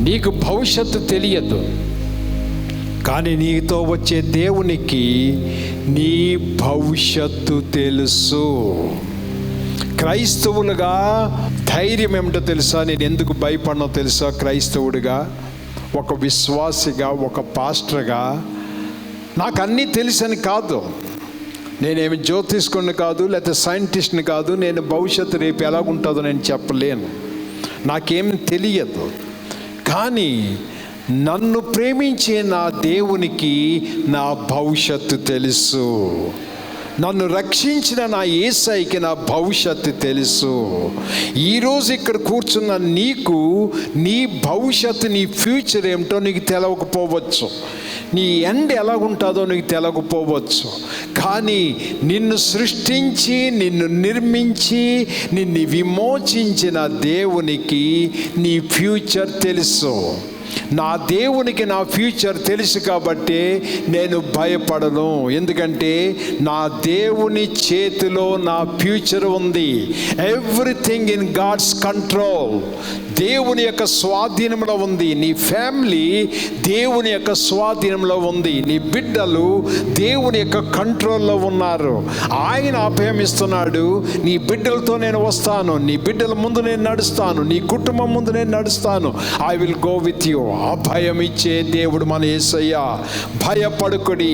నీకు భవిష్యత్తు తెలియదు, కానీ నీతో వచ్చే దేవునికి నీ భవిష్యత్తు తెలుసు. క్రైస్తవులుగా ధైర్యం ఏమిటో తెలుసా? నేను ఎందుకు భయపడినో తెలుసా? క్రైస్తవుడిగా, ఒక విశ్వాసిగా, ఒక పాస్టర్గా నాకు అన్నీ తెలుసని కాదు. నేనేమి జ్యోతిష్కుడిని కాదు, లేకపోతే సైంటిస్ట్ని కాదు. నేను భవిష్యత్తు రేపు ఎలాగుంటుందో నేను చెప్పలేను, నాకేం తెలియదు. కానీ నన్ను ప్రేమించే నా దేవునికి నా భవిష్యత్తు తెలుసు. నన్ను రక్షించిన నా యేసయ్యకి నా భవిష్యత్తు తెలుసు. ఈరోజు ఇక్కడ కూర్చున్న నీకు నీ భవిష్యత్తు, నీ ఫ్యూచర్ ఏమిటో నీకు తెలవకపోవచ్చు, నీ ఎండ్ ఎలాగుంటుందో నీకు తెలవకపోవచ్చు. కానీ నిన్ను సృష్టించి, నిన్ను నిర్మించి, నిన్ను విమోచించిన దేవునికి నీ ఫ్యూచర్ తెలుసు. నా దేవునికి నా ఫ్యూచర్ తెలుసు కాబట్టి నేను భయపడను. ఎందుకంటే నా దేవుని చేతిలో నా ఫ్యూచర్ ఉంది. Everything in God's control. దేవుని యొక్క స్వాధీనంలో ఉంది. నీ ఫ్యామిలీ దేవుని యొక్క స్వాధీనంలో ఉంది. నీ బిడ్డలు దేవుని యొక్క కంట్రోల్లో ఉన్నారు. ఆయన అభయమిస్తున్నాడు, నీ బిడ్డలతో నేను వస్తాను, నీ బిడ్డల ముందు నేను నడుస్తాను, నీ కుటుంబం ముందు నేను నడుస్తాను. I will go with you. అభయం ఇచ్చే దేవుడు మన యేసయ్య. భయపడుకుడి.